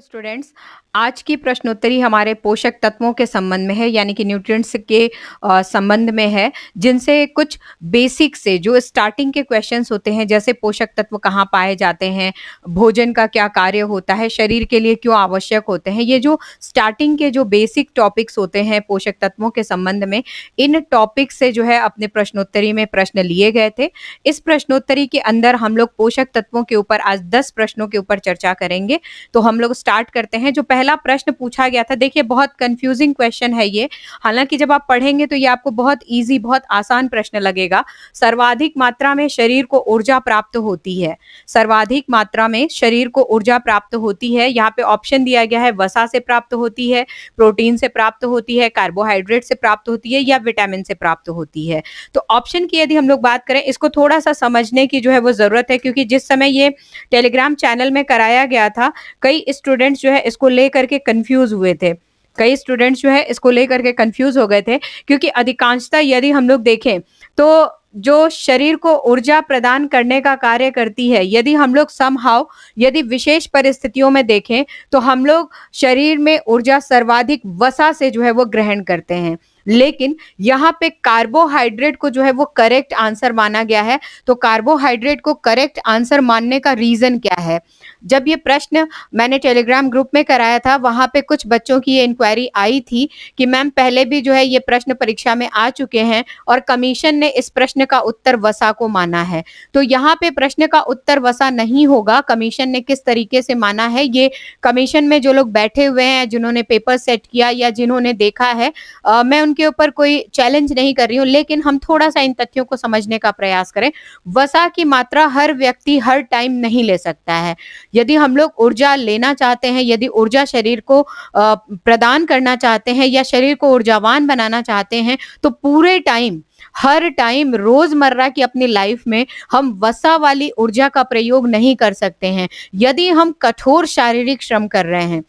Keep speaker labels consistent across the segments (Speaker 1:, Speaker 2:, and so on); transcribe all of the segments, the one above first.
Speaker 1: Students, आज की प्रश्नोत्तरी हमारे पोषक तत्वों के संबंध में है, यानी कि न्यूट्रिएंट्स के संबंध में है, जिनसे कुछ बेसिक से जो स्टार्टिंग के क्वेश्चंस होते हैं, जैसे पोषक तत्व कहाँ पाए जाते हैं, भोजन का क्या कार्य होता है, शरीर के लिए क्यों आवश्यक होते हैं, ये जो स्टार्टिंग के जो बेसिक टॉपिक्स होते हैं पोषक तत्वों के संबंध में, इन टॉपिक से जो है अपने प्रश्नोत्तरी में प्रश्न लिए गए थे। इस प्रश्नोत्तरी के अंदर हम लोग पोषक तत्वों के ऊपर आज 10 प्रश्नों के ऊपर चर्चा करेंगे। तो हम लोग स्टार्ट करते हैं। जो पहला प्रश्न पूछा गया था, देखिए बहुत कंफ्यूजिंग क्वेश्चन है ये। हालांकि जब आप पढ़ेंगे तो ये आपको बहुत इजी, बहुत आसान प्रश्न लगेगा। सर्वाधिक मात्रा में शरीर को ऊर्जा प्राप्त होती है, सर्वाधिक मात्रा में शरीर को ऊर्जा प्राप्त होती है। यहाँ पे ऑप्शन दिया गया है, वसा से प्राप्त होती है, प्रोटीन से प्राप्त होती है, कार्बोहाइड्रेट से प्राप्त होती है या विटामिन से प्राप्त होती है। तो ऑप्शन की यदि हम लोग बात करें, इसको थोड़ा सा समझने की जो है वो जरूरत है, क्योंकि जिस समय ये टेलीग्राम चैनल में कराया गया था, कई स्टूडेंट्स जो है इसको लेकर के कंफ्यूज हुए थे, कई स्टूडेंट्स जो है इसको लेकर के कंफ्यूज हो गए थे, क्योंकि अधिकांशतः यदि हम लोग देखें तो जो शरीर को ऊर्जा प्रदान करने का कार्य करती है, यदि हम लोग समहाउ, यदि विशेष परिस्थितियों में देखें तो हम लोग शरीर में ऊर्जा सर्वाधिक वसा से जो है वो ग्रहण करते हैं। लेकिन यहाँ पे कार्बोहाइड्रेट को जो है वो करेक्ट आंसर माना गया है। तो कार्बोहाइड्रेट को करेक्ट आंसर मानने का रीजन क्या है? जब ये प्रश्न मैंने टेलीग्राम ग्रुप में कराया था, वहां पे कुछ बच्चों की ये इंक्वायरी आई थी कि मैम पहले भी जो है ये प्रश्न परीक्षा में आ चुके हैं और कमीशन ने इस प्रश्न का उत्तर वसा को माना है। तो यहाँ पे प्रश्न का उत्तर वसा नहीं होगा। कमीशन ने किस तरीके से माना है, ये कमीशन में जो लोग बैठे हुए हैं, जिन्होंने पेपर सेट किया या जिन्होंने देखा है, मैं उनके ऊपर कोई चैलेंज नहीं कर रही हूँ, लेकिन हम थोड़ा सा इन तथ्यों को समझने का प्रयास करें। वसा की मात्रा हर व्यक्ति हर टाइम नहीं ले सकता है। यदि हम लोग ऊर्जा लेना चाहते हैं, यदि ऊर्जा शरीर को प्रदान करना चाहते हैं या शरीर को ऊर्जावान बनाना चाहते हैं, तो पूरे टाइम, हर टाइम, रोजमर्रा की अपनी लाइफ में हम वसा वाली ऊर्जा का प्रयोग नहीं कर सकते हैं। यदि हम कठोर शारीरिक श्रम कर रहे हैं,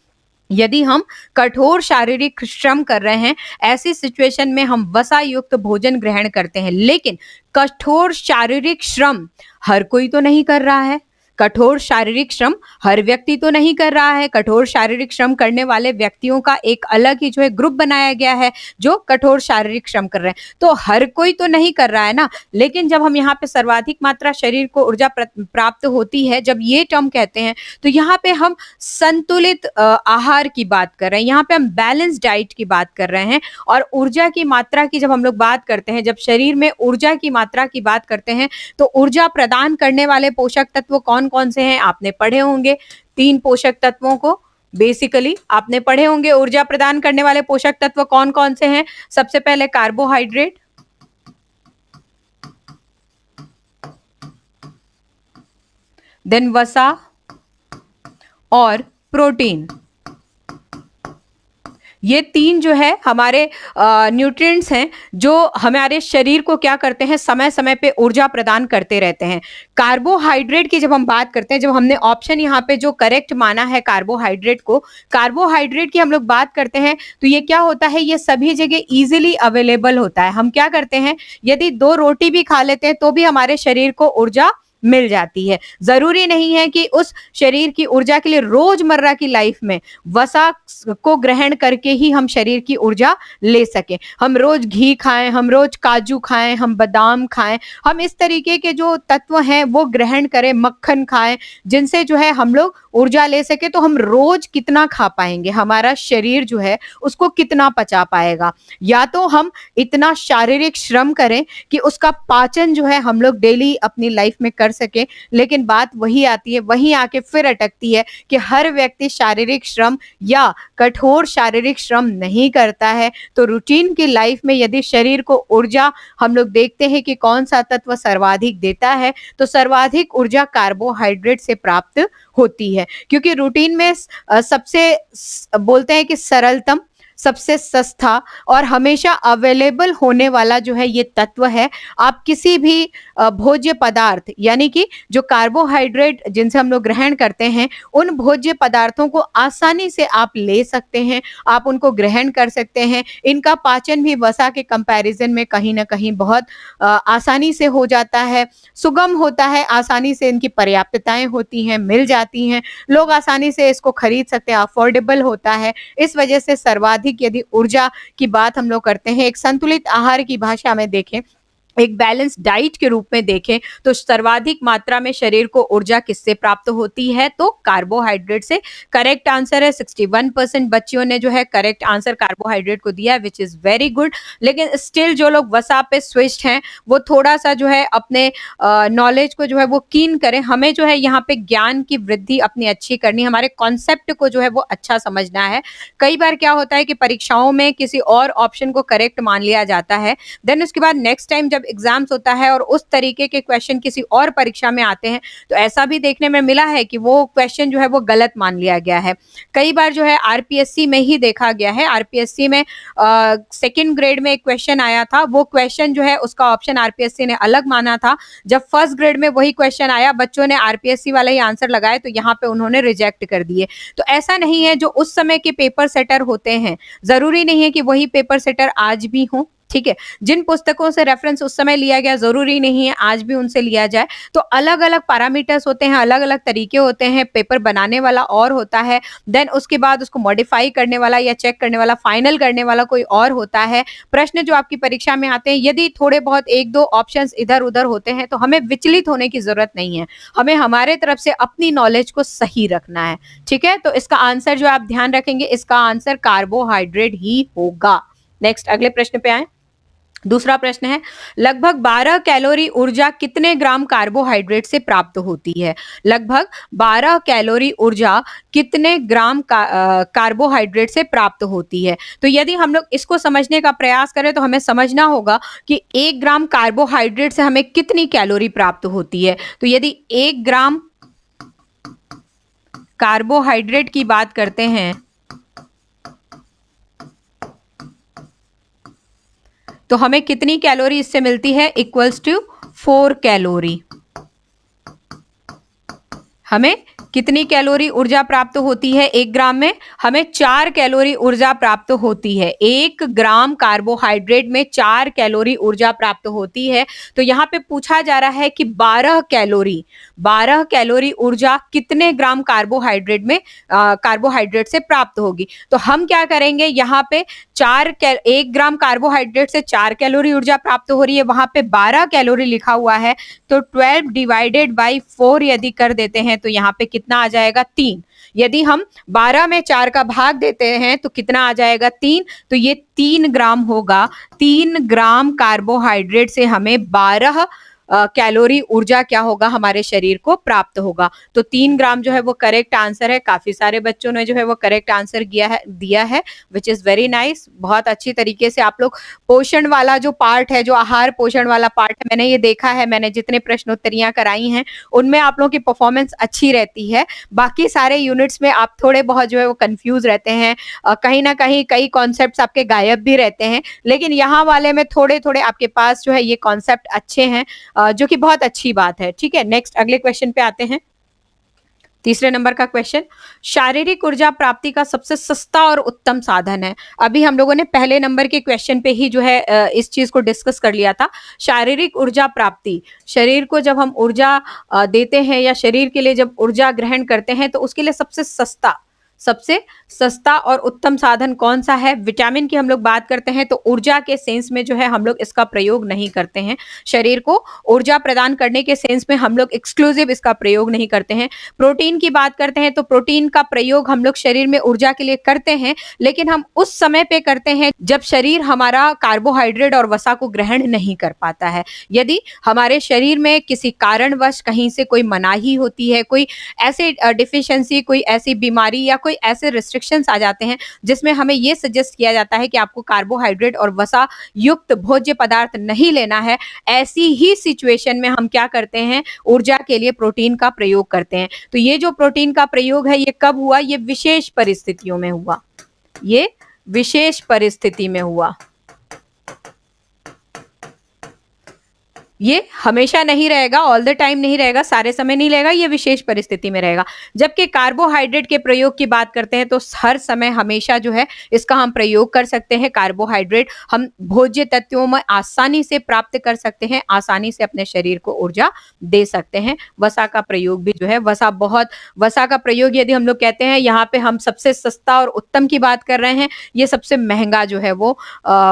Speaker 1: यदि हम कठोर शारीरिक श्रम कर रहे हैं, ऐसी सिचुएशन में हम वसा युक्त भोजन ग्रहण करते हैं। लेकिन कठोर शारीरिक श्रम हर कोई तो नहीं कर रहा है, कठोर शारीरिक श्रम हर व्यक्ति तो नहीं कर रहा है। कठोर शारीरिक श्रम करने वाले व्यक्तियों का एक अलग ही जो है ग्रुप बनाया गया है, जो कठोर शारीरिक श्रम कर रहे हैं। तो हर कोई तो नहीं कर रहा है ना। लेकिन जब हम यहाँ पे सर्वाधिक मात्रा शरीर को ऊर्जा प्राप्त होती है, जब ये टर्म कहते हैं, तो यहाँ पे हम संतुलित आहार की बात कर रहे हैं, यहाँ पे हम बैलेंस डाइट की बात कर रहे हैं। और ऊर्जा की मात्रा की जब हम लोग बात करते हैं, जब शरीर में ऊर्जा की मात्रा की बात करते हैं, तो ऊर्जा प्रदान करने वाले पोषक तत्व कौन कौन से हैं? आपने पढ़े होंगे 3 पोषक तत्वों को, बेसिकली आपने पढ़े होंगे। ऊर्जा प्रदान करने वाले पोषक तत्व कौन कौन से हैं? सबसे पहले कार्बोहाइड्रेट, देन वसा और प्रोटीन। ये 3 जो है हमारे न्यूट्रिएंट्स हैं, जो हमारे शरीर को क्या करते हैं, समय समय पे ऊर्जा प्रदान करते रहते हैं। कार्बोहाइड्रेट की जब हम बात करते हैं, जब हमने ऑप्शन यहाँ पे जो करेक्ट माना है कार्बोहाइड्रेट को, कार्बोहाइड्रेट की हम लोग बात करते हैं, तो ये क्या होता है, ये सभी जगह इजीली अवेलेबल होता है। हम क्या करते हैं, यदि 2 रोटी भी खा लेते हैं तो भी हमारे शरीर को ऊर्जा मिल जाती है। जरूरी नहीं है कि उस शरीर की ऊर्जा के लिए रोजमर्रा की लाइफ में वसा को ग्रहण करके ही हम शरीर की ऊर्जा ले सके। हम रोज घी खाएं, हम रोज काजू खाएं, हम बादाम खाएं, हम इस तरीके के जो तत्व हैं वो ग्रहण करें, मक्खन खाएं, जिनसे जो है हम लोग ऊर्जा ले सके। तो हम रोज कितना खा पाएंगे, हमारा शरीर जो है उसको कितना पचा पाएगा? या तो हम इतना शारीरिक श्रम करें कि उसका पाचन जो है हम लोग डेली अपनी लाइफ में कर सके। लेकिन बात वही आती है, वही आके फिर अटकती है कि हर व्यक्ति शारीरिक श्रम या कठोर शारीरिक श्रम नहीं करता है। तो रूटीन की लाइफ में यदि शरीर को ऊर्जा हम लोग देखते हैं कि कौन सा तत्व सर्वाधिक देता है, तो सर्वाधिक ऊर्जा कार्बोहाइड्रेट से प्राप्त होती है। क्योंकि रूटीन में सबसे बोलते हैं कि सरलतम, सबसे सस्ता और हमेशा अवेलेबल होने वाला जो है ये तत्व है। आप किसी भी भोज्य पदार्थ यानी कि जो कार्बोहाइड्रेट जिनसे हम लोग ग्रहण करते हैं, उन भोज्य पदार्थों को आसानी से आप ले सकते हैं, आप उनको ग्रहण कर सकते हैं। इनका पाचन भी वसा के कंपैरिजन में कहीं न कहीं बहुत आसानी से हो जाता है, सुगम होता है, आसानी से इनकी पर्याप्तताएँ होती हैं, मिल जाती हैं, लोग आसानी से इसको खरीद सकते हैं, अफोर्डेबल होता है। इस वजह से सर्वाधिक यदि ऊर्जा की बात हम लोग करते हैं, एक संतुलित आहार की भाषा में देखें, एक बैलेंस डाइट के रूप में देखें, तो सर्वाधिक मात्रा में शरीर को ऊर्जा किससे प्राप्त होती है? तो कार्बोहाइड्रेट से। करेक्ट आंसर है 61% बच्चियों ने जो है करेक्ट आंसर कार्बोहाइड्रेट को दिया है, व्हिच इज़ वेरी गुड। लेकिन स्टिल जो लोग वसा पे स्विच्ड हैं, वो थोड़ा-सा जो है अपने नॉलेज को जो है वो कीन करें। हमें जो है यहाँ पे ज्ञान की वृद्धि अपनी अच्छी करनी है, हमारे कॉन्सेप्ट को जो है वो अच्छा समझना है। कई बार क्या होता है कि परीक्षाओं में किसी और ऑप्शन को करेक्ट मान लिया जाता है, देन उसके बाद नेक्स्ट टाइम जब एग्जाम्स होता है और उस तरीके के क्वेश्चन किसी और परीक्षा में आते हैं, तो ऐसा भी देखने में मिला है कि वो क्वेश्चन जो है वो गलत मान लिया गया है। कई बार जो है आरपीएससी में ही देखा गया है, आरपीएससी में सेकंड ग्रेड में एक क्वेश्चन आया था, वो क्वेश्चन जो है उसका ऑप्शन आरपीएससी ने अलग माना था। जब फर्स्ट ग्रेड में वही क्वेश्चन आया, बच्चों ने आरपीएससी वाला ही आंसर लगाया, तो यहाँ पे उन्होंने रिजेक्ट कर दिए। तो ऐसा नहीं है, जो उस समय के पेपर सेटर होते हैं, जरूरी नहीं है कि वही पेपर सेटर आज भी हों, ठीक है। जिन पुस्तकों से रेफरेंस उस समय लिया गया, जरूरी नहीं है आज भी उनसे लिया जाए। तो अलग अलग पैरामीटर्स होते हैं, अलग अलग तरीके होते हैं, पेपर बनाने वाला और होता है, देन उसके बाद उसको मॉडिफाई करने वाला या चेक करने वाला, फाइनल करने वाला कोई और होता है। प्रश्न जो आपकी परीक्षा में आते हैं, यदि थोड़े बहुत एक दो ऑप्शंस इधर उधर होते हैं, तो हमें विचलित होने की जरूरत नहीं है, हमें हमारे तरफ से अपनी नॉलेज को सही रखना है, ठीक है। तो इसका आंसर जो आप ध्यान रखेंगे, इसका आंसर कार्बोहाइड्रेट ही होगा। नेक्स्ट अगले प्रश्न पे आए। दूसरा प्रश्न है, लगभग 12 कैलोरी ऊर्जा कितने ग्राम कार्बोहाइड्रेट से प्राप्त होती है? लगभग 12 कैलोरी ऊर्जा कितने ग्राम कार्बोहाइड्रेट से प्राप्त होती है? तो यदि हम लोग इसको समझने का प्रयास करें, तो हमें समझना होगा कि 1 ग्राम कार्बोहाइड्रेट से हमें कितनी कैलोरी प्राप्त होती है। तो यदि 1 ग्राम कार्बोहाइड्रेट की बात करते हैं, तो हमें कितनी कैलोरी इससे मिलती है? Equals to 4 calorie. हमें कितनी कैलोरी ऊर्जा प्राप्त होती है 1 ग्राम में? हमें 4 कैलोरी ऊर्जा प्राप्त होती है। 1 ग्राम कार्बोहाइड्रेट में 4 कैलोरी ऊर्जा प्राप्त होती है। तो यहाँ पे पूछा जा रहा है कि 12 कैलोरी ऊर्जा कितने ग्राम कार्बोहाइड्रेट में कार्बोहाइड्रेट से प्राप्त होगी। तो हम क्या करेंगे, यहाँ पे 1 ग्राम कार्बोहाइड्रेट से 4 कैलोरी ऊर्जा प्राप्त हो रही है, वहां पे 12 कैलोरी लिखा हुआ है, तो 12 डिवाइडेड बाई 4 यदि कर देते हैं, तो यहाँ पे कितना आ जाएगा? 3। यदि हम 12 में 4 का भाग देते हैं, तो कितना आ जाएगा? 3। तो ये 3 ग्राम होगा। 3 ग्राम कार्बोहाइड्रेट से हमें 12 कैलोरी ऊर्जा क्या होगा? हमारे शरीर को प्राप्त होगा। तो 3 ग्राम जो है वो करेक्ट आंसर है। काफी सारे बच्चों ने जो है वो करेक्ट आंसर दिया है, विच इज वेरी नाइस। बहुत अच्छी तरीके से आप लोग पोषण वाला जो पार्ट है, जो आहार पोषण वाला पार्ट है, मैंने ये देखा है, मैंने जितने प्रश्नोत्तरियां कराई हैं, उनमें आप लोगों की परफॉर्मेंस अच्छी रहती है। बाकी सारे यूनिट्स में आप थोड़े बहुत जो है वो कंफ्यूज रहते हैं, कहीं ना कहीं कई कॉन्सेप्ट्स आपके गायब भी रहते हैं, लेकिन यहाँ वाले में थोड़े थोड़े आपके पास जो है ये कॉन्सेप्ट अच्छे हैं, जो कि बहुत अच्छी बात है, ठीक है। नेक्स्ट अगले क्वेश्चन पे आते हैं। तीसरे नंबर का क्वेश्चन, शारीरिक ऊर्जा प्राप्ति का सबसे सस्ता और उत्तम साधन है। अभी हम लोगों ने पहले नंबर के क्वेश्चन पे ही जो है इस चीज को डिस्कस कर लिया था। शारीरिक ऊर्जा प्राप्ति, शरीर को जब हम ऊर्जा देते हैं या शरीर के लिए जब ऊर्जा ग्रहण करते हैं, तो उसके लिए सबसे सस्ता और उत्तम साधन कौन सा है? विटामिन की हम लोग बात करते हैं, तो ऊर्जा के सेंस में जो है हम लोग इसका प्रयोग नहीं करते हैं। शरीर को ऊर्जा प्रदान करने के सेंस में हम लोग एक्सक्लूसिव इसका प्रयोग नहीं करते हैं। प्रोटीन की बात करते हैं, तो प्रोटीन का प्रयोग हम लोग शरीर में ऊर्जा के लिए करते हैं, लेकिन हम उस समय पे करते हैं जब शरीर हमारा कार्बोहाइड्रेट और वसा को ग्रहण नहीं कर पाता है। यदि हमारे शरीर में किसी कारणवश कहीं से कोई मनाही होती है, कोई ऐसे डिफिशियंसी, कोई ऐसी बीमारी या कोई ऐसे रिस्ट्रिक्शंस आ जाते हैं जिसमें हमें ये सजेस्ट किया जाता है कि आपको कार्बोहाइड्रेट और वसा युक्त भोज्य पदार्थ नहीं लेना है, ऐसी ही सिचुएशन में हम क्या करते हैं? ऊर्जा के लिए प्रोटीन का प्रयोग करते हैं। तो ये जो प्रोटीन का प्रयोग है, ये कब हुआ? ये विशेष परिस्थितियों में हुआ। ये विशेष परिस्थिति में हुआ। ये हमेशा नहीं रहेगा, ऑल द टाइम नहीं रहेगा, सारे समय नहीं रहेगा, ये विशेष परिस्थिति में रहेगा। जबकि कार्बोहाइड्रेट के प्रयोग की बात करते हैं तो हर समय हमेशा जो है इसका हम प्रयोग कर सकते हैं। कार्बोहाइड्रेट हम भोज्य तत्वों में आसानी से प्राप्त कर सकते हैं, आसानी से अपने शरीर को ऊर्जा दे सकते हैं। वसा का प्रयोग भी जो है, वसा का प्रयोग यदि हम लोग कहते हैं, यहाँ पे हम सबसे सस्ता और उत्तम की बात कर रहे हैं। ये सबसे महंगा जो है वो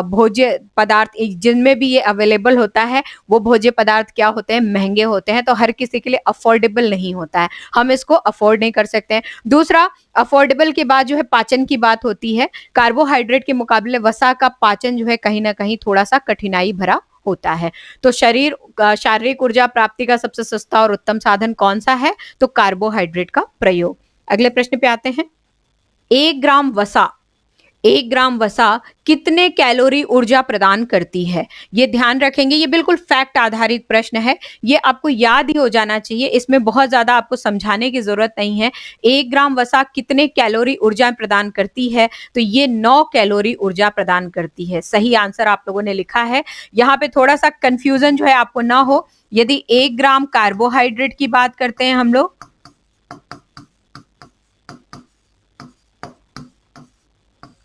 Speaker 1: भोज्य पदार्थ जिनमें भी ये अवेलेबल होता है, वो भोज्य पदार्थ क्या होते हैं, महंगे होते हैं, तो हर किसी के लिए अफोर्डेबल नहीं होता है, हम इसको अफोर्ड नहीं कर सकते हैं। दूसरा, अफोर्डेबल के बाद जो है पाचन की बात होती है। कार्बोहाइड्रेट के मुकाबले वसा का पाचन जो है कहीं ना कहीं थोड़ा सा कठिनाई भरा होता है। तो शारीरिक ऊर्जा प्राप्ति का सबसे सस्ता और उत्तम साधन कौन सा है? तो कार्बोहाइड्रेट का प्रयोग। अगले प्रश्न पे आते हैं। 1 ग्राम वसा कितने कैलोरी ऊर्जा प्रदान करती है? ये ध्यान रखेंगे, ये बिल्कुल फैक्ट आधारित प्रश्न है, ये आपको याद ही हो जाना चाहिए, इसमें बहुत ज्यादा आपको समझाने की जरूरत नहीं है। 1 ग्राम वसा कितने कैलोरी ऊर्जा प्रदान करती है? तो ये 9 कैलोरी ऊर्जा प्रदान करती है। सही आंसर आप लोगों ने लिखा है। यहाँ पे थोड़ा सा कंफ्यूजन जो है आपको ना हो, यदि 1 ग्राम कार्बोहाइड्रेट की बात करते हैं हम लोग,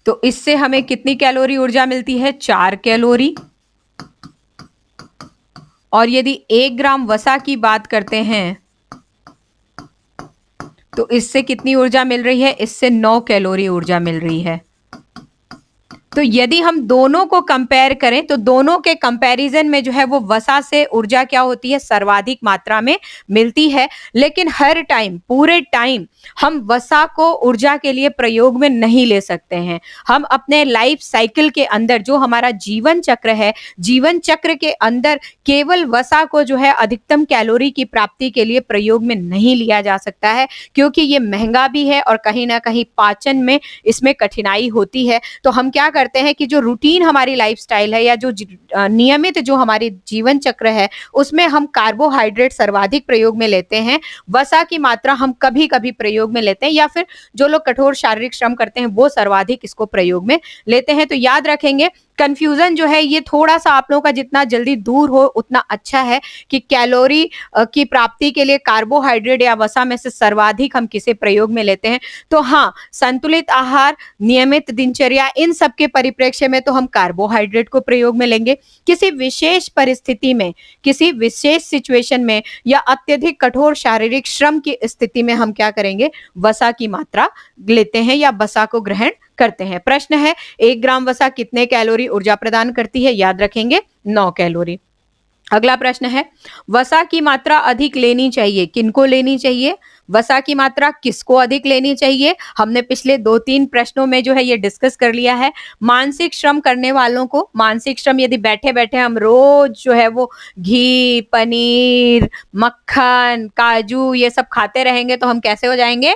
Speaker 1: तो इससे हमें कितनी कैलोरी ऊर्जा मिलती है? 4 कैलोरी। और यदि 1 ग्राम वसा की बात करते हैं तो इससे कितनी ऊर्जा मिल रही है? इससे 9 कैलोरी ऊर्जा मिल रही है। तो यदि हम दोनों को कंपेयर करें तो दोनों के कंपैरिजन में जो है वो वसा से ऊर्जा क्या होती है? सर्वाधिक मात्रा में मिलती है। लेकिन हर टाइम, पूरे टाइम हम वसा को ऊर्जा के लिए प्रयोग में नहीं ले सकते हैं। हम अपने लाइफ साइकिल के अंदर, जो हमारा जीवन चक्र है, जीवन चक्र के अंदर केवल वसा को जो है अधिकतम कैलोरी की प्राप्ति के लिए प्रयोग में नहीं लिया जा सकता है, क्योंकि ये महंगा भी है और कहीं ना कहीं पाचन में इसमें कठिनाई होती है। तो हम क्या करते हैं कि जो रूटीन हमारी लाइफस्टाइल है, या जो नियमित जो हमारी जीवन चक्र है, उसमें हम कार्बोहाइड्रेट सर्वाधिक प्रयोग में लेते हैं। वसा की मात्रा हम कभी कभी प्रयोग में लेते हैं, या फिर जो लोग कठोर शारीरिक श्रम करते हैं वो सर्वाधिक इसको प्रयोग में लेते हैं। तो याद रखेंगे, कंफ्यूजन जो है ये थोड़ा सा आप लोगों का जितना जल्दी दूर हो उतना अच्छा है, कि कैलोरी की प्राप्ति के लिए कार्बोहाइड्रेट या वसा में से सर्वाधिक हम किसे प्रयोग में लेते हैं। तो हाँ, संतुलित आहार, नियमित दिनचर्या, इन सब के परिप्रेक्ष्य में तो हम कार्बोहाइड्रेट को प्रयोग में लेंगे। किसी विशेष परिस्थिति में, किसी विशेष सिचुएशन में, या अत्यधिक कठोर शारीरिक श्रम की स्थिति में हम क्या करेंगे? वसा की मात्रा लेते हैं या वसा को ग्रहण करते हैं। प्रश्न है, 1 ग्राम वसा कितने कैलोरी ऊर्जा प्रदान करती है? याद रखेंगे, 9 कैलोरी। अगला प्रश्न है, वसा की मात्रा अधिक लेनी चाहिए, किनको लेनी चाहिए? वसा की मात्रा किसको अधिक लेनी चाहिए? हमने पिछले 2-3 प्रश्नों में जो है ये डिस्कस कर लिया है। मानसिक श्रम करने वालों को, मानसिक श्रम यदि बैठे बैठे हम रोज जो है वो घी, पनीर, मक्खन, काजू ये सब खाते रहेंगे तो हम कैसे हो जाएंगे?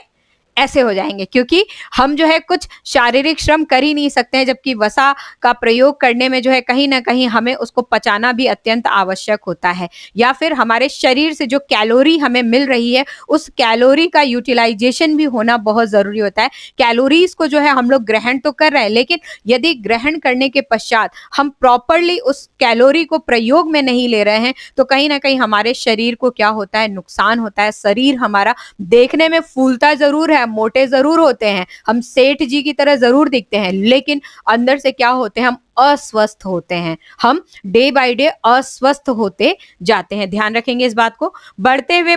Speaker 1: ऐसे हो जाएंगे, क्योंकि हम जो है कुछ शारीरिक श्रम कर ही नहीं सकते हैं। जबकि वसा का प्रयोग करने में जो है कहीं ना कहीं हमें उसको पचाना भी अत्यंत आवश्यक होता है, या फिर हमारे शरीर से जो कैलोरी हमें मिल रही है उस कैलोरी का यूटिलाइजेशन भी होना बहुत जरूरी होता है। कैलोरीज को जो है हम लोग ग्रहण तो कर रहे हैं, लेकिन यदि ग्रहण करने के पश्चात हम प्रॉपरली उस कैलोरी को प्रयोग में नहीं ले रहे हैं तो कहीं ना कहीं हमारे शरीर को क्या होता है? नुकसान होता है। शरीर हमारा देखने में फूलता जरूर है, मोटे जरूर होते हैं, हम सेठ जी की तरह जरूर दिखते हैं, लेकिन अंदर से क्या होते हैं? हम अस्वस्थ होते हैं। हम डे बाय डे अस्वस्थ होते जाते हैं। ध्यान रखेंगे इस बात को। बढ़ते हुए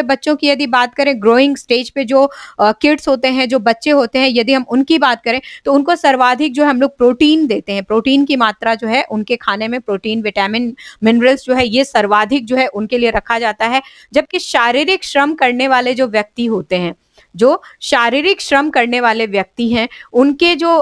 Speaker 1: बच्चों की यदि बात करें, ग्रोइंग स्टेज पे जो किड्स होते हैं, जो बच्चे होते हैं, यदि हम उनकी बात करें तो उनको सर्वाधिक जो हम लोग प्रोटीन देते हैं। प्रोटीन की मात्रा जो है उनके खाने में, प्रोटीन, विटामिन, मिनरल्स जो है ये सर्वाधिक जो है उनके लिए रखा जाता है। जबकि शारीरिक श्रम करने वाले जो व्यक्ति होते हैं, जो शारीरिक श्रम करने वाले व्यक्ति हैं, उनके जो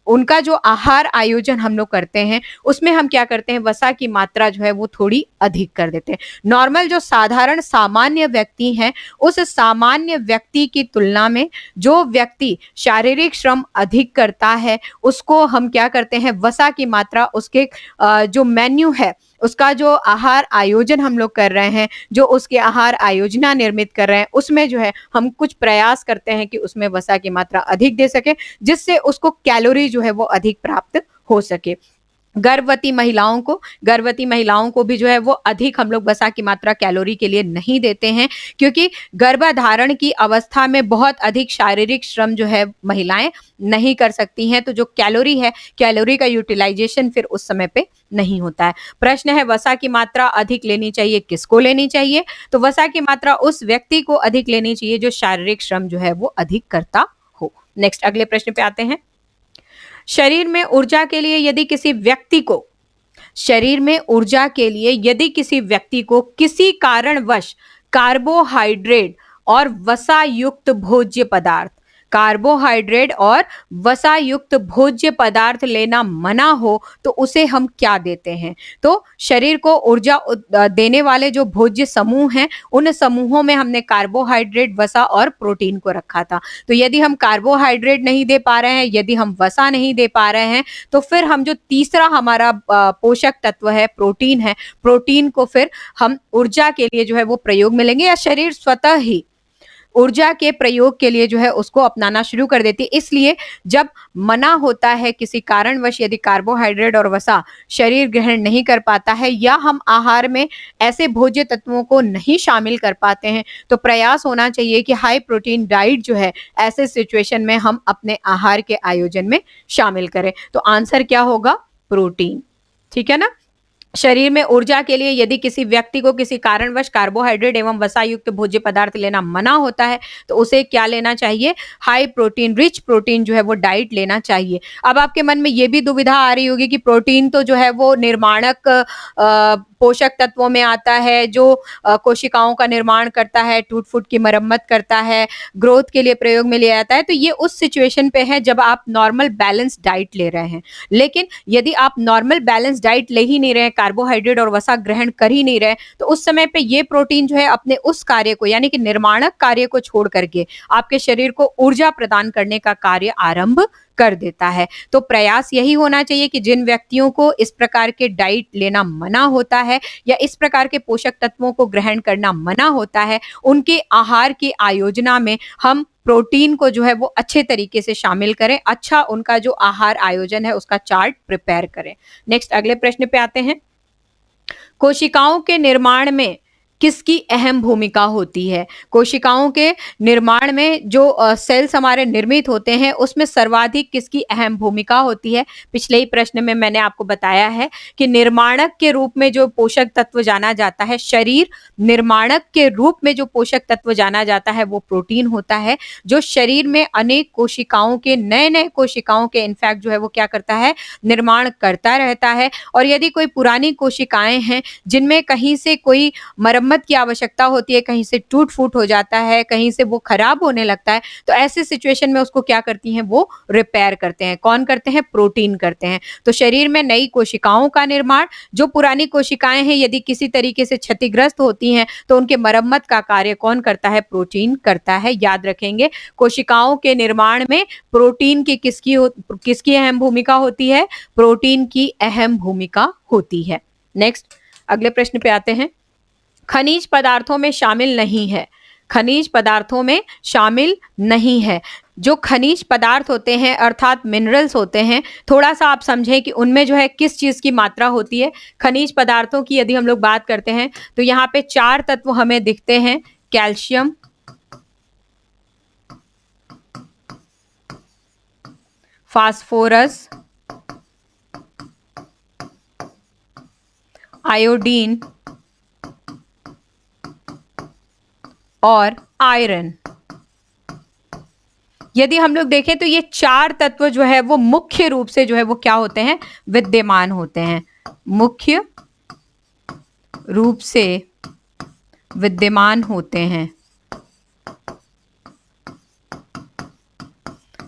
Speaker 1: उनका जो आहार आयोजन हम लोग करते हैं उसमें हम क्या करते हैं, वसा की मात्रा जो है वो थोड़ी अधिक कर देते हैं। नॉर्मल जो साधारण सामान्य व्यक्ति हैं, उस सामान्य व्यक्ति की तुलना में जो व्यक्ति शारीरिक श्रम अधिक करता है उसको हम क्या करते हैं, वसा की मात्रा उसके जो मेन्यू है उसका जो आहार आयोजन हम लोग कर रहे हैं, जो उसके आहार आयोजना निर्मित कर रहे हैं, उसमें जो है हम कुछ प्रयास करते हैं कि उसमें वसा की मात्रा अधिक दे सके, जिससे उसको कैलोरी जो है वो अधिक प्राप्त हो सके। गर्भवती महिलाओं को भी जो है वो अधिक हम लोग वसा की मात्रा कैलोरी के लिए नहीं देते हैं, क्योंकि गर्भधारण की अवस्था में बहुत अधिक शारीरिक श्रम जो है महिलाएं नहीं कर सकती हैं, तो जो कैलोरी है, कैलोरी का यूटिलाइजेशन फिर उस समय पे नहीं होता है। प्रश्न है, वसा की मात्रा अधिक लेनी चाहिए, किसको लेनी चाहिए? तो वसा की मात्रा उस व्यक्ति को अधिक लेनी चाहिए जो शारीरिक श्रम जो है वो अधिक करता हो। नेक्स्ट, अगले प्रश्न पे आते हैं। शरीर में ऊर्जा के लिए यदि किसी व्यक्ति को शरीर में ऊर्जा के लिए यदि किसी व्यक्ति को किसी कारणवश कार्बोहाइड्रेट और वसा युक्त भोज्य पदार्थ कार्बोहाइड्रेट और वसा युक्त भोज्य पदार्थ लेना मना हो तो उसे हम क्या देते हैं? तो शरीर को ऊर्जा देने वाले जो भोज्य समूह हैं, उन समूहों में हमने कार्बोहाइड्रेट, वसा और प्रोटीन को रखा था। तो यदि हम कार्बोहाइड्रेट नहीं दे पा रहे हैं, यदि हम वसा नहीं दे पा रहे हैं, तो फिर हम जो तीसरा हमारा पोषक तत्व है, प्रोटीन है, प्रोटीन को फिर हम ऊर्जा के लिए जो है वो प्रयोग में लेंगे, या शरीर स्वतः ही ऊर्जा के प्रयोग के लिए जो है उसको अपनाना शुरू कर देती है। इसलिए जब मना होता है किसी कारणवश, यदि कार्बोहाइड्रेट और वसा शरीर ग्रहण नहीं कर पाता है, या हम आहार में ऐसे भोज्य तत्वों को नहीं शामिल कर पाते हैं, तो प्रयास होना चाहिए कि हाई प्रोटीन डाइट जो है ऐसे सिचुएशन में हम अपने आहार के आयोजन में शामिल करें। तो आंसर क्या होगा? प्रोटीन। ठीक है ना? शरीर में ऊर्जा के लिए यदि किसी व्यक्ति को किसी कारणवश कार्बोहाइड्रेट एवं वसा युक्त भोज्य पदार्थ लेना मना होता है, तो उसे क्या लेना चाहिए? हाई प्रोटीन, रिच प्रोटीन जो है वो डाइट लेना चाहिए। अब आपके मन में ये भी दुविधा आ रही होगी कि प्रोटीन तो जो है वो निर्माणक पोषक तत्वों में आता है, जो कोशिकाओं का निर्माण करता है, टूट फूट की मरम्मत करता है, ग्रोथ के लिए प्रयोग में लिया जाता है। तो ये उस सिचुएशन पे है जब आप नॉर्मल बैलेंस डाइट ले रहे हैं। लेकिन यदि आप नॉर्मल बैलेंस डाइट ले ही नहीं रहे, कार्बोहाइड्रेट और वसा ग्रहण कर ही नहीं रहे, तो उस समय पे ये प्रोटीन जो है अपने उस कार्य को, यानी कि निर्माणक कार्य को छोड़ करके आपके शरीर को ऊर्जा प्रदान करने का कार्य आरंभ कर देता है। तो प्रयास यही होना चाहिए कि जिन व्यक्तियों को इस प्रकार के डाइट लेना मना होता है, या इस प्रकार के पोषक तत्वों को ग्रहण करना मना होता है, उनके आहार की आयोजना में हम प्रोटीन को जो है वो अच्छे तरीके से शामिल करें, अच्छा उनका जो आहार आयोजन है उसका चार्ट प्रिपेयर करें। नेक्स्ट, अगले प्रश्न पे आते हैं। कोशिकाओं के निर्माण में किसकी अहम भूमिका होती है? कोशिकाओं के निर्माण में जो सेल्स हमारे निर्मित होते हैं, उसमें सर्वाधिक किसकी अहम भूमिका होती है? पिछले ही प्रश्न में मैंने आपको बताया है कि निर्माणक के रूप में जो पोषक तत्व जाना जाता है, शरीर निर्माणक के रूप में जो पोषक तत्व जाना जाता है वो प्रोटीन होता है, जो शरीर में अनेक कोशिकाओं के, नए-नए कोशिकाओं के इनफैक्ट जो है वो क्या करता है? निर्माण करता रहता है। और यदि कोई पुरानी कोशिकाएं हैं जिनमें कहीं से कोई मरम्मत की आवश्यकता होती है, कहीं से टूट फूट हो जाता है, कहीं से वो खराब होने लगता है, तो ऐसे सिचुएशन में उसको क्या करती हैं? वो रिपेयर करते हैं। कौन करते हैं? प्रोटीन करते हैं। तो शरीर में नई कोशिकाओं का निर्माण, जो पुरानी कोशिकाएं हैं यदि किसी तरीके से क्षतिग्रस्त होती हैं, तो उनके मरम्मत का कार्य कौन करता है? प्रोटीन करता है। याद रखेंगे, कोशिकाओं के निर्माण में प्रोटीन की किसकी अहम भूमिका होती है? प्रोटीन की अहम भूमिका होती है। नेक्स्ट, अगले प्रश्न पे आते हैं। खनिज पदार्थों में शामिल नहीं है। खनिज पदार्थों में शामिल नहीं है। जो खनिज पदार्थ होते हैं अर्थात मिनरल्स होते हैं, थोड़ा सा आप समझें कि उनमें जो है किस चीज की मात्रा होती है। खनिज पदार्थों की यदि हम लोग बात करते हैं तो यहाँ पे 4 तत्व हमें दिखते हैं: कैल्शियम, फास्फोरस, आयोडीन और आयरन। यदि हम लोग देखें तो ये 4 तत्व जो है वो मुख्य रूप से जो है वो क्या होते हैं? विद्यमान होते हैं। मुख्य रूप से विद्यमान होते हैं,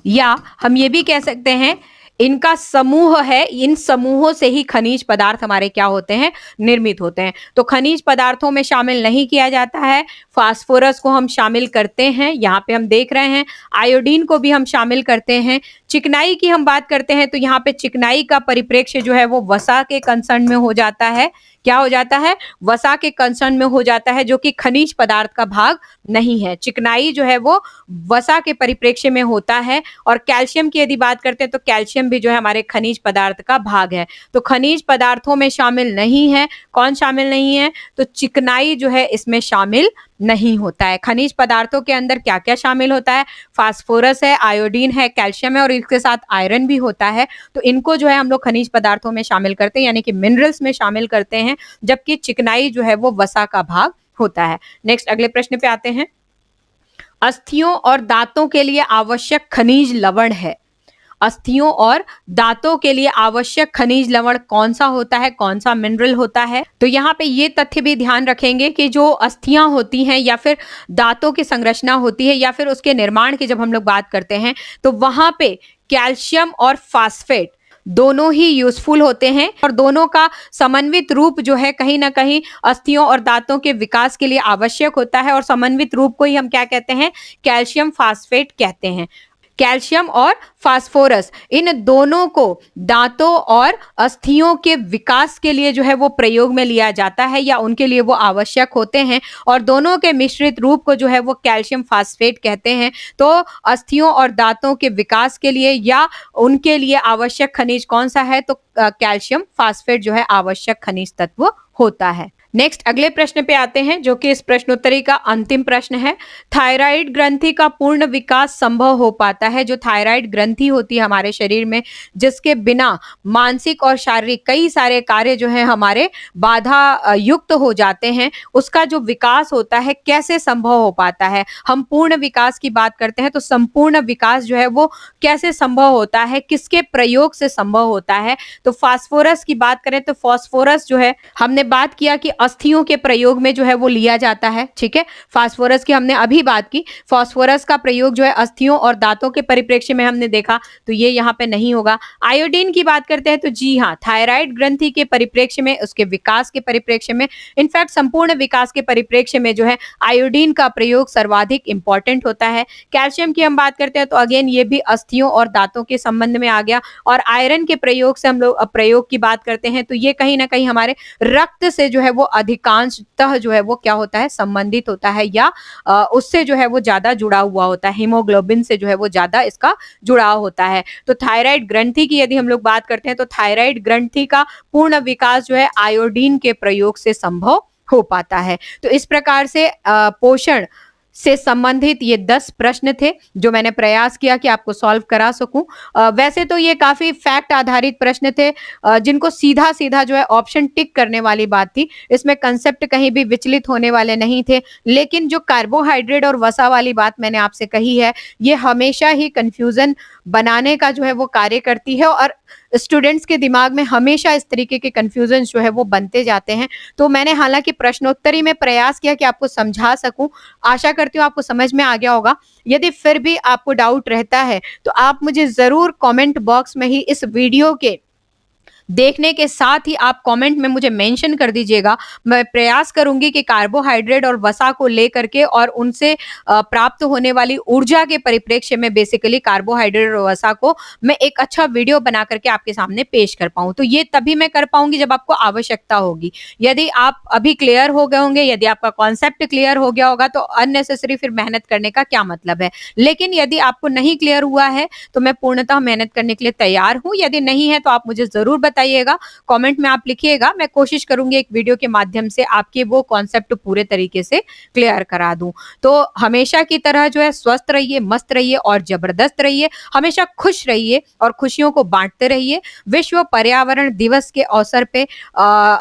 Speaker 1: या हम ये भी कह सकते हैं इनका समूह है, इन समूहों से ही खनिज पदार्थ हमारे क्या होते हैं, निर्मित होते हैं। तो खनिज पदार्थों में शामिल नहीं किया जाता है। फास्फोरस को हम शामिल करते हैं, यहाँ पे हम देख रहे हैं। आयोडीन को भी हम शामिल करते हैं। चिकनाई की हम बात करते हैं तो यहाँ पे चिकनाई का परिप्रेक्ष्य जो है वो वसा के कंसर्न में हो जाता है। क्या हो जाता है, वसा के कंसर्न में हो जाता है, जो कि खनिज पदार्थ का भाग नहीं है। चिकनाई जो है वो वसा के परिप्रेक्ष्य में होता है। और कैल्शियम की यदि बात करते हैं तो कैल्शियम भी जो है हमारे खनिज पदार्थ का भाग है। तो खनिज पदार्थों में शामिल नहीं है। कौन शामिल नहीं है, तो चिकनाई जो है इसमें शामिल नहीं होता है। खनिज पदार्थों के अंदर क्या क्या शामिल होता है, फास्फोरस है, आयोडीन है, कैल्शियम है और इसके साथ आयरन भी होता है। तो इनको जो है हम लोग खनिज पदार्थों में शामिल करते हैं, यानी कि मिनरल्स में शामिल करते हैं, जबकि चिकनाई जो है वो वसा का भाग होता है। नेक्स्ट अगले प्रश्न पे आते हैं। अस्थियों और दांतों के लिए आवश्यक खनिज लवण है। अस्थियों और दांतों के लिए आवश्यक खनिज लवण कौन सा होता है, कौन सा मिनरल होता है। तो यहाँ पे ये तथ्य भी ध्यान रखेंगे कि जो अस्थियां होती हैं या फिर दांतों की संरचना होती है या फिर उसके निर्माण की जब हम लोग बात करते हैं तो वहां पे कैल्शियम और फास्फेट दोनों ही यूजफुल होते हैं और दोनों का समन्वित रूप जो है कहीं ना कहीं अस्थियों और दांतों के विकास के लिए आवश्यक होता है। और समन्वित रूप को ही हम क्या कहते हैं, कैल्शियम फास्फेट कहते हैं। कैल्शियम और फास्फोरस इन दोनों को दांतों और अस्थियों के विकास के लिए जो है वो प्रयोग में लिया जाता है या उनके लिए वो आवश्यक होते हैं। और दोनों के मिश्रित रूप को जो है वो कैल्शियम फास्फेट कहते हैं। तो अस्थियों और दांतों के विकास के लिए या उनके लिए आवश्यक खनिज कौन सा है, तो कैल्शियम फास्फेट जो है आवश्यक खनिज तत्व होता है। नेक्स्ट अगले प्रश्न पे आते हैं, जो कि इस प्रश्नोत्तरी का अंतिम प्रश्न है। थायराइड ग्रंथि का पूर्ण विकास संभव हो पाता है। जो थायराइड ग्रंथि होती है हमारे शरीर में, जिसके बिना मानसिक और शारीरिक कई सारे कार्य जो है हमारे बाधा युक्त हो जाते हैं, उसका जो विकास होता है कैसे संभव हो पाता है। हम पूर्ण विकास की बात करते हैं तो संपूर्ण विकास जो है वो कैसे संभव होता है, किसके प्रयोग से संभव होता है। तो फास्फोरस की बात करें तो फास्फोरस जो है हमने बात किया कि अस्थियों के प्रयोग में जो है वो लिया जाता है। ठीक है, फास्फोरस की हमने अभी बात की। फास्फोरस का प्रयोग जो है अस्थियों और दांतों के परिप्रेक्ष्य में हमने देखा, तो ये यहाँ पे नहीं होगा। आयोडीन की बात करते हैं तो जी हाँ, थायराइड ग्रंथि के परिप्रेक्ष्य में, उसके विकास के परिप्रेक्ष्य में, इनफैक्ट संपूर्ण विकास के परिप्रेक्ष्य में जो है आयोडीन का प्रयोग सर्वाधिक इंपॉर्टेंट होता है। कैल्शियम की हम बात करते हैं तो अगेन ये भी अस्थियों और दांतों के संबंध में आ गया। और आयरन के प्रयोग से हम लोग प्रयोग की बात करते हैं तो ये कहीं ना कहीं हमारे रक्त से जो है वो अधिकांशतः जो है वो क्या होता है, संबंधित होता है या उससे जो है वो ज्यादा जुड़ा हुआ होता है। हीमोग्लोबिन से जो है वो ज्यादा इसका जुड़ाव होता है। तो थायराइड ग्रंथि की यदि हम लोग बात करते हैं तो थायराइड ग्रंथि का पूर्ण विकास जो है आयोडीन के प्रयोग से संभव हो पाता है। तो इस प्रकार से पोषण से संबंधित ये 10 प्रश्न थे जो मैंने प्रयास किया कि आपको सॉल्व करा सकूं। वैसे तो ये काफी फैक्ट आधारित प्रश्न थे, जिनको सीधा सीधा जो है ऑप्शन टिक करने वाली बात थी। इसमें कंसेप्ट कहीं भी विचलित होने वाले नहीं थे। लेकिन जो कार्बोहाइड्रेट और वसा वाली बात मैंने आपसे कही है, ये हमेशा ही कंफ्यूजन बनाने का जो है वो कार्य करती है और स्टूडेंट्स के दिमाग में हमेशा इस तरीके के कंफ्यूजन जो है वो बनते जाते हैं। तो मैंने हालांकि प्रश्नोत्तरी में प्रयास किया कि आपको समझा सकूं। आशा करती हूँ आपको समझ में आ गया होगा। यदि फिर भी आपको डाउट रहता है तो आप मुझे जरूर कमेंट बॉक्स में ही इस वीडियो के देखने के साथ ही आप कमेंट में मुझे मेंशन कर दीजिएगा। मैं प्रयास करूंगी कि कार्बोहाइड्रेट और वसा को लेकर के और उनसे प्राप्त होने वाली ऊर्जा के परिप्रेक्ष्य में बेसिकली कार्बोहाइड्रेट और वसा को मैं एक अच्छा वीडियो बना करके आपके सामने पेश कर पाऊं। तो ये तभी मैं कर पाऊंगी जब आपको आवश्यकता होगी। यदि आप अभी क्लियर हो गए होंगे, यदि आपका कॉन्सेप्ट क्लियर हो गया होगा, तो अननेसेसरी फिर मेहनत करने का क्या मतलब है। लेकिन यदि आपको नहीं क्लियर हुआ है तो मैं पूर्णतः मेहनत करने के लिए तैयार हूं। यदि नहीं है तो आप मुझे जरूर बताइएगा, कमेंट में आप लिखिएगा। मैं कोशिश करूंगी एक वीडियो के माध्यम से आपके वो कॉन्सेप्ट पूरे तरीके से क्लियर करा दूं। तो हमेशा की तरह जो है स्वस्थ रहिए, मस्त रहिए और जबरदस्त रहिए। हमेशा खुश रहिए और खुशियों को बांटते रहिए। विश्व पर्यावरण दिवस के अवसर पे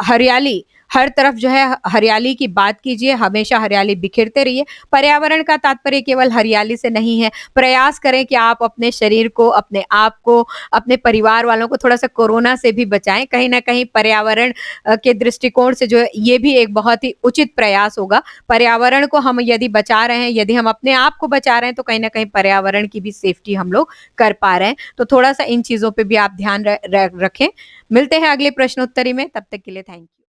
Speaker 1: हरियाली हर तरफ जो है हरियाली की बात कीजिए, हमेशा हरियाली बिखेरते रहिए। पर्यावरण का तात्पर्य केवल हरियाली से नहीं है। प्रयास करें कि आप अपने शरीर को, अपने आप को, अपने परिवार वालों को थोड़ा-सा कोरोना से भी बचाएँ। कहीं न कहीं पर्यावरण के दृष्टिकोण से जो है ये भी एक बहुत ही उचित प्रयास होगा। पर्यावरण को हम यदि बचा रहे हैं, यदि हम अपने आप को बचा रहे हैं, तो कहीं न कहीं पर्यावरण की भी सेफ्टी हम लोग कर पा रहे हैं। तो थोड़ा-सा इन चीज़ों पे भी आप ध्यान र रखें। मिलते हैं अगले प्रश्नोत्तरी में, तब तक के लिए थैंक यू।